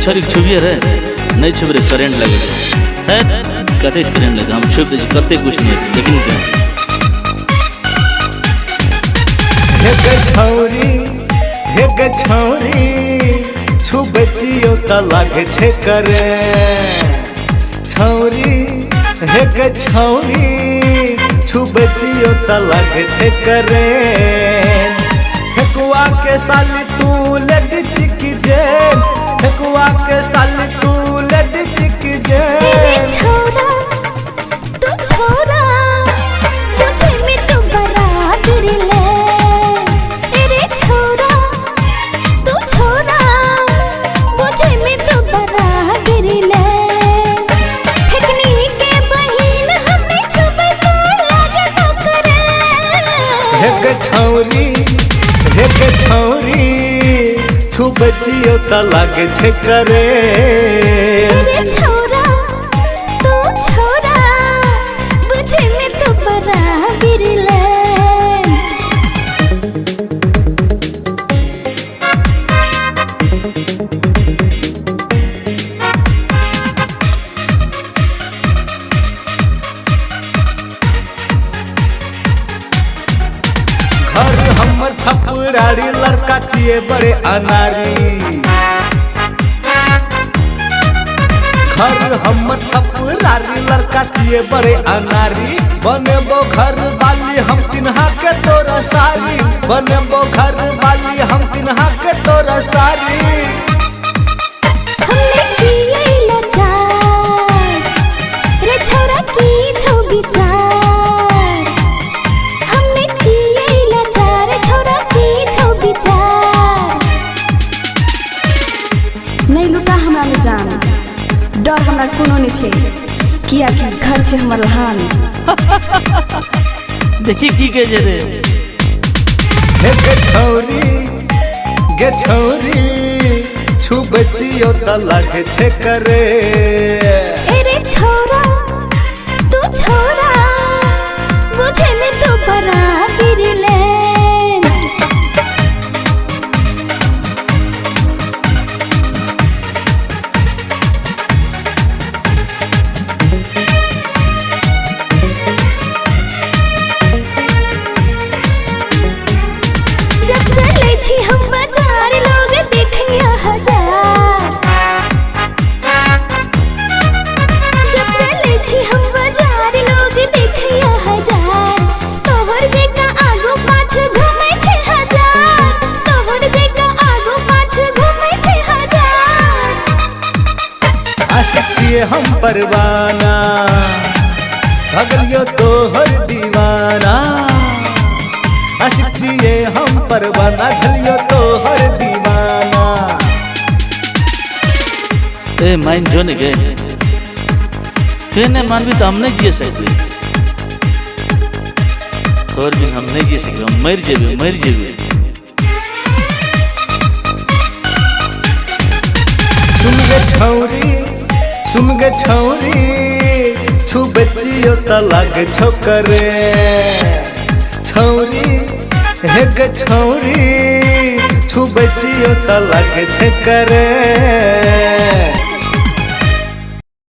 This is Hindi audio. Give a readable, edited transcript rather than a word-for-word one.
छोरी छुबिए रे नहीं छुब रे करेंट लगे है कते करेंट लगे हम छुब दे करते कुछ नहीं लेकिन क्या हे छौरी छुबचियो त लागे छे करे छौरी हे छौरी छुबचियो त लागे छे करे हेकुआ के साली तू लड चिकी जेम्स हेकुआ के साली तू लड चिकी जेम्स छोरा तू छोरा तुझे में तो बराबर ले तेरे छोरा तू छोरा मुझे में तो बराबर ले ठकनी के बहिन हमें छुपे को लागे तो करे हे छौरी छुबचियो त लागे छे करे तेरे छोरा तू छोरा मुझे में तो बराबर ले घर हमर छपुराड़ी लड़का छिए बड़े अनारी घर हमर छपुराड़ी लड़का छिए बड़े अनारी बनेबो घर वाली हम तिन्हा के तोरा सारी बनेबो घर वाली हम तिन्हा के तोरा सारी हमने जिए लाचार रे छोरा की छौ विचार हमने जिए लाचार छोरा की छौ विचार नहीं लुटा हमरा में जान डर हमरा कोनो नहीं छे किया कि घर छे हमर लहान देखी की के जे रे गे छौरी छुबचियो त लागे छे करे एरे छोरा तू छोरा मुझे में तो बराबर ले जब चले छी हम बाजार लोग देखिया हजार जब चले छी हम बाजार लोग देखिया हजार तोहर देखा आगू पाछू घूमे छे हजार तोहर देखा आगू पाछू घूमे छे हजार आशिक छिए हम परवाना भगलियो तोहर दीवाना आशिक छिए हम परवाना भगलियो तोहर दीवाना ए माइन जो ने के ने मान भी तो हम नहीं जिए सकते और भी हम नहीं जिए सकते हम मर जेबे सुन गे छौरी छुबचियो त लागे छो करे छौरी हे छौरी छुबचियो त लागे छे करे।